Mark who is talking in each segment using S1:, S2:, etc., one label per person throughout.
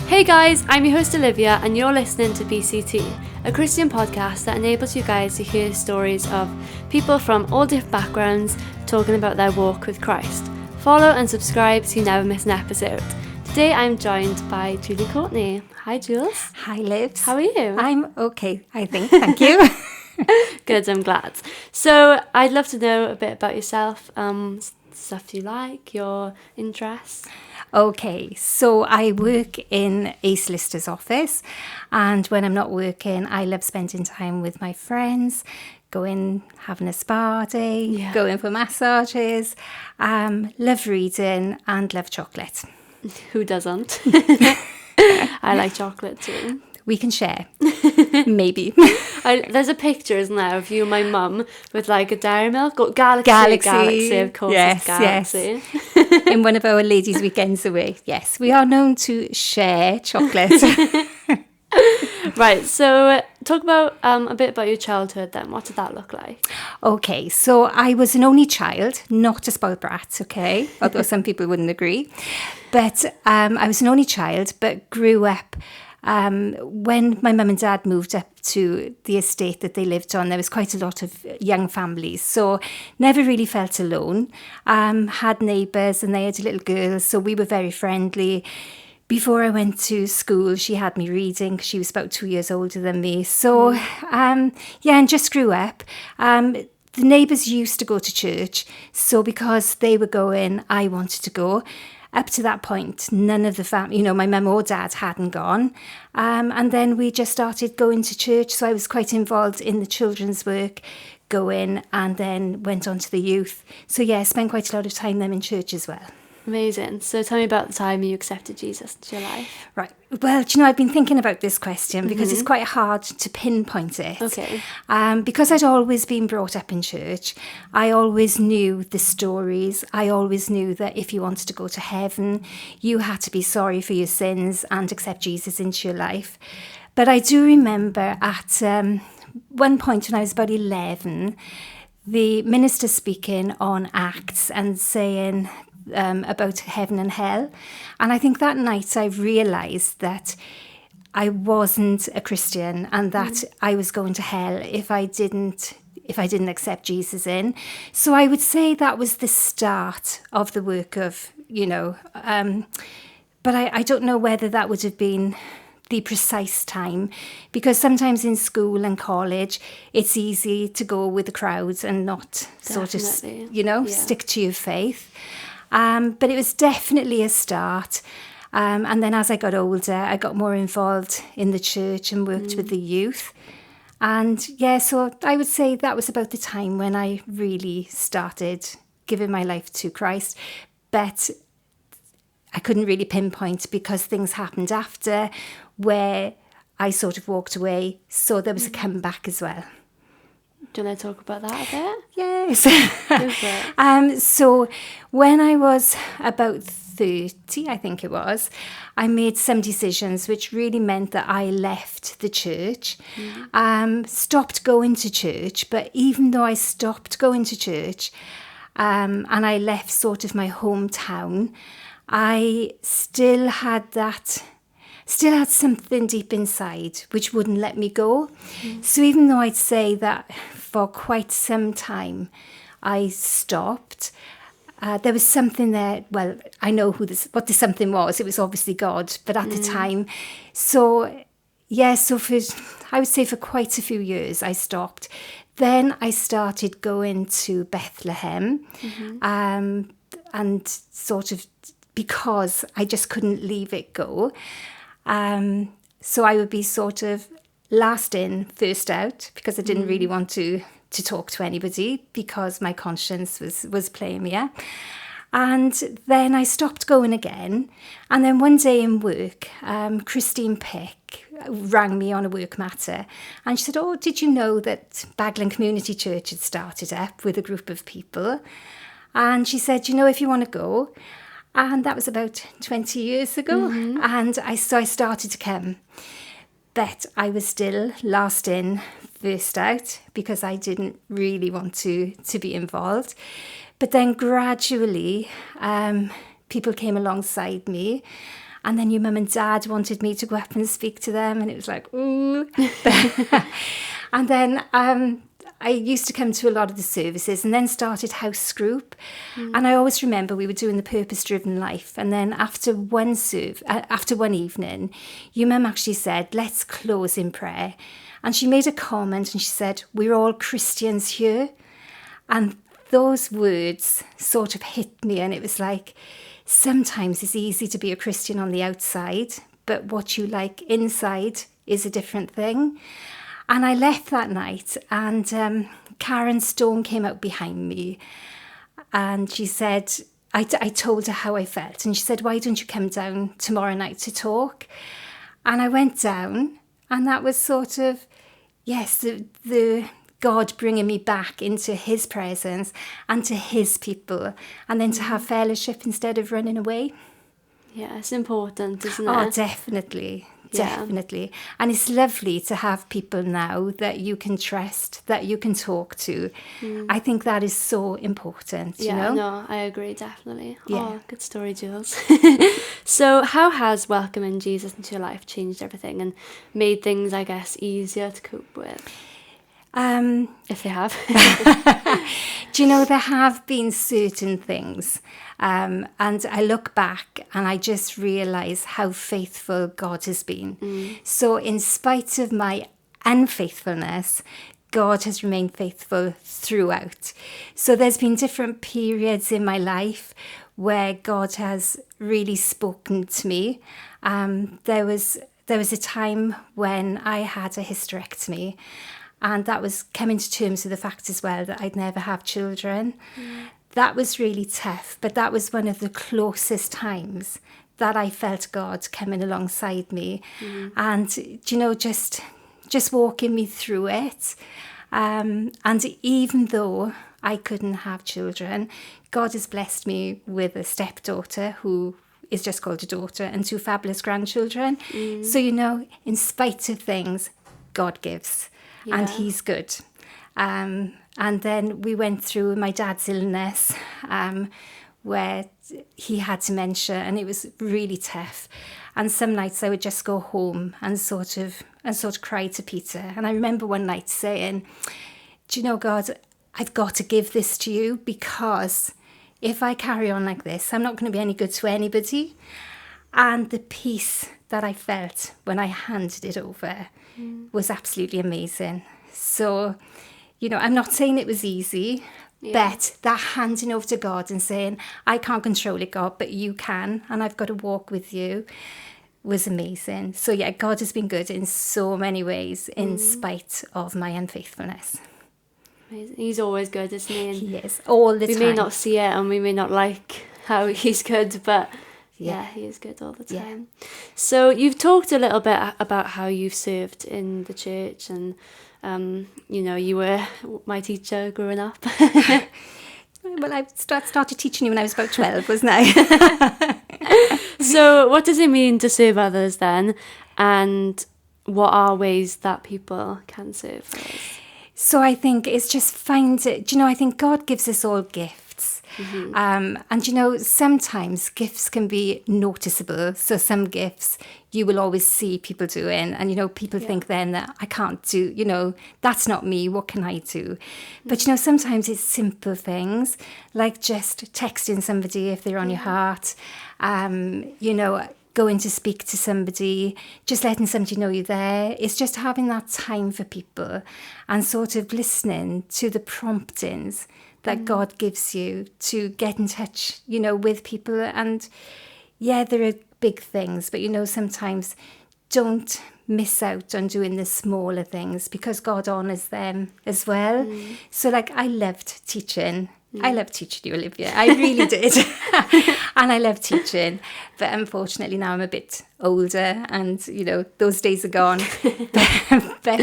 S1: Hey guys, I'm your host Olivia and you're listening to BCT, a Christian podcast that enables you guys to hear stories of people from all different backgrounds talking about their walk with Christ. Follow and subscribe so you never miss an episode. Today I'm joined by Julie Courtney. Hi Jules.
S2: Hi Liv.
S1: How are you?
S2: I'm okay, I think. Thank you.
S1: Good, I'm glad. So I'd love to know a bit about yourself, stuff you like, your interests.
S2: Okay, so I work in a solicitor's office, and when I'm not working, I love spending time with my friends, going, having a spa day, going for massages, love reading and love chocolate.
S1: Who doesn't? I like chocolate too.
S2: We can share, maybe.
S1: There's a picture, isn't there, of you and my mum with like a Dairy Milk or Galaxy, of course.
S2: Yes,
S1: Galaxy.
S2: yes. In one of our ladies' weekends away. Yes, we are known to share chocolate.
S1: Right, so talk about a bit about your childhood then. What did that look like?
S2: Okay, so I was an only child, not a spoiled brat, okay? Although some people wouldn't agree. But I was an only child, but grew up. When my mum and dad moved up to the estate that they lived on, there was quite a lot of young families, so never really felt alone. Had neighbours and they had a little girl, so we were very friendly. Before I went to school, she had me reading because she was about 2 years older than me. So, and just grew up. The neighbours used to go to church, so because they were going, I wanted to go. Up to that point, none of the family, my mum or dad hadn't gone. And then we just started going to church. So I was quite involved in the children's work, going, and then went on to the youth. So yeah, I spent quite a lot of time then in church as well.
S1: Amazing. So tell me about the time you accepted Jesus into your life.
S2: Right. Well, I've been thinking about this question because it's quite hard to pinpoint it.
S1: Okay.
S2: Because I'd always been brought up in church, I always knew the stories. I always knew that if you wanted to go to heaven, you had to be sorry for your sins and accept Jesus into your life. But I do remember at one point when I was about 11, the minister speaking on Acts and saying about heaven and hell. And I think that night I realised that I wasn't a Christian and that I was going to hell if I didn't accept Jesus in. So I would say that was the start of the work of, but I don't know whether that would have been the precise time, because sometimes in school and college it's easy to go with the crowds and not stick to your faith. But it was definitely a start. And then as I got older, I got more involved in the church and worked with the youth. And so I would say that was about the time when I really started giving my life to Christ. But I couldn't really pinpoint because things happened after where I sort of walked away. So there was a comeback as well.
S1: Do you want to talk about that a bit?
S2: Yes.
S1: Go for it.
S2: So when I was about 30, I think it was, I made some decisions which really meant that I left the church, stopped going to church. But even though I stopped going to church and I left sort of my hometown, I still had something deep inside which wouldn't let me go. So even though I'd say that for quite some time I stopped, there was something there. Well, I know what the something was. It was obviously God, but at the time. So I would say for quite a few years I stopped. Then I started going to Bethlehem and sort of because I just couldn't leave it go. So I would be sort of last in, first out, because I didn't really want to talk to anybody because my conscience was playing me up. And then I stopped going again. And then one day in work, Christine Pick rang me on a work matter. And she said, oh, did you know that Baglan Community Church had started up with a group of people? And she said, if you want to go. And that was about 20 years ago. And so I started to come. But I was still last in, first out, because I didn't really want to be involved. But then gradually, people came alongside me And then your mum and dad wanted me to go up and speak to them, and it was like, ooh. And then I used to come to a lot of the services, and then started house group. And I always remember we were doing the purpose-driven life. And then after one evening, your mum actually said, let's close in prayer. And she made a comment and she said, we're all Christians here. And those words sort of hit me, and it was like, sometimes it's easy to be a Christian on the outside, but what you like inside is a different thing. And I left that night, and Karen Stone came out behind me, and she said, I told her how I felt, and she said, why don't you come down tomorrow night to talk? And I went down, and that was sort of, yes, the God bringing me back into his presence and to his people, and then to have fellowship instead of running away.
S1: Yeah, it's important, isn't it?
S2: Oh, definitely. Definitely. And it's lovely to have people now that you can trust, that you can talk to. I think that is so important, you know?
S1: No, I agree, definitely.
S2: Yeah.
S1: Oh, good story, Jules. So how has welcoming Jesus into your life changed everything and made things, I guess, easier to cope with? If they have.
S2: Do you know, there have been certain things, and I look back and I just realise how faithful God has been. So in spite of my unfaithfulness, God has remained faithful throughout. So there's been different periods in my life where God has really spoken to me. There was a time when I had a hysterectomy, and that was coming to terms with the fact as well that I'd never have children. That was really tough, but that was one of the closest times that I felt God coming alongside me. And, you know, just walking me through it. And even though I couldn't have children, God has blessed me with a stepdaughter who is just called a daughter, and 2 fabulous grandchildren. So, you know, in spite of things, God gives. And he's good. And then we went through my dad's illness, where he had dementia, and it was really tough. And some nights I would just go home and sort of cry to Peter. And I remember one night saying, do you know, God, I've got to give this to you, because if I carry on like this, I'm not going to be any good to anybody. And the peace that I felt when I handed it over was absolutely amazing. So, you know, I'm not saying it was easy, but that handing over to God and saying, I can't control it, God, but you can, and I've got to walk with you, was amazing. So yeah, God has been good in so many ways in spite of my unfaithfulness.
S1: Amazing. He's always good, isn't he? And
S2: he is, all the time.
S1: We may not see it and we may not like how he's good, but yeah, he is good all the time. So you've talked a little bit about how you've served in the church, and you know, you were my teacher growing up.
S2: Well, I started teaching you when I was about 12, wasn't I?
S1: So what does it mean to serve others then? And what are ways that people can serve others?
S2: So I think it's just find it. Do you know, I think God gives us all gifts. And, you know, sometimes gifts can be noticeable. So some gifts you will always see people doing. And, you know, people think then that I can't do, you know, that's not me. What can I do? But, you know, sometimes it's simple things like just texting somebody if they're on your heart, you know, going to speak to somebody, just letting somebody know you're there. It's just having that time for people and sort of listening to the promptings that God gives you to get in touch, you know, with people. And yeah, there are big things, but, you know, sometimes don't miss out on doing the smaller things because God honours them as well. So like I loved teaching. I loved teaching you, Olivia. I really did. And I love teaching. But unfortunately now I'm a bit older and, you know, those days are gone. but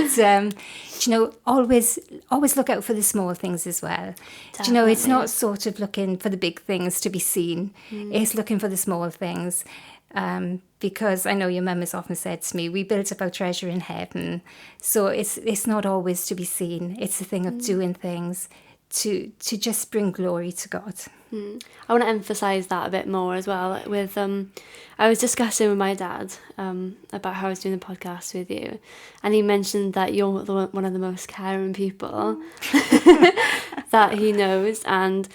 S2: you know, always look out for the small things as well. Do you know, it's not sort of looking for the big things to be seen. It's looking for the small things. Because I know your mum has often said to me, we built up our treasure in heaven. So it's not always to be seen. It's a thing of doing things to just bring glory to God.
S1: I want to emphasise that a bit more as well. With I was discussing with my dad about how I was doing the podcast with you, and he mentioned that you're one of the most caring people that he knows, and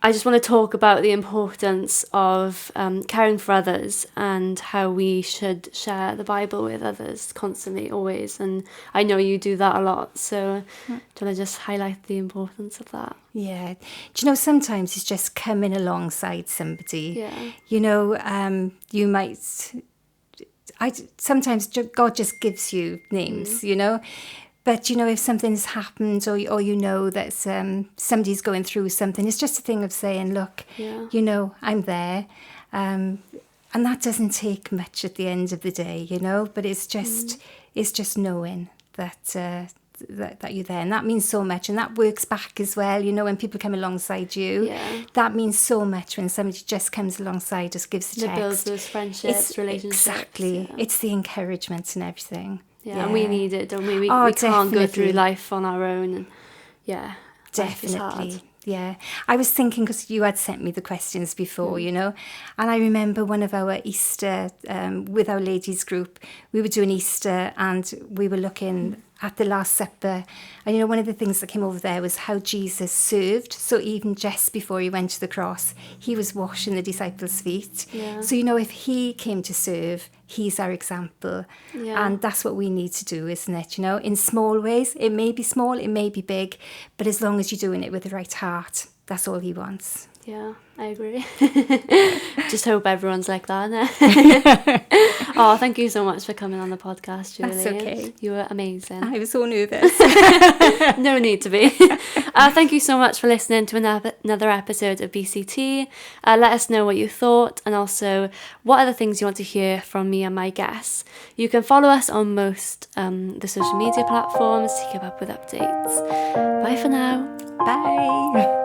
S1: I just want to talk about the importance of caring for others and how we should share the Bible with others constantly, always. And I know you do that a lot. So do you want to just highlight the importance of that?
S2: Yeah. Do you know, sometimes it's just coming alongside somebody.
S1: Yeah.
S2: You know, you might... sometimes God just gives you names, you know. But, you know, if something's happened or you know that somebody's going through something, it's just a thing of saying, look, you know, I'm there. And that doesn't take much at the end of the day, you know, but it's just knowing that that you're there. And that means so much. And that works back as well, you know, when people come alongside you.
S1: Yeah.
S2: That means so much when somebody just comes alongside, just gives the text.
S1: It builds those friendships, relationships.
S2: Exactly.
S1: Yeah.
S2: It's the encouragement and everything.
S1: Yeah, and we need it, don't we? We
S2: Oh,
S1: can't go through
S2: definitely.
S1: life on our own. And life is
S2: Definitely.
S1: hard.
S2: Yeah. I was thinking, because you had sent me the questions before, you know, and I remember one of our Easter, with our ladies group, we were doing Easter and we were looking at the Last Supper. And, you know, one of the things that came over there was how Jesus served. So even just before he went to the cross, he was washing the disciples' feet.
S1: Yeah.
S2: So, you know, if he came to serve, he's our example.
S1: Yeah.
S2: And that's what we need to do, isn't it? You know, in small ways. It may be small, it may be big, but as long as you're doing it with the right heart, that's all he wants.
S1: Yeah, I agree. Just hope everyone's like that. Oh, thank you so much for coming on the podcast, Julie.
S2: That's okay.
S1: You were amazing.
S2: I was so nervous.
S1: No need to be. Thank you so much for listening to another episode of BCT. Let us know what you thought, and also what other things you want to hear from me and my guests. You can follow us on most the social media platforms to keep up with updates. Bye for now.
S2: Bye.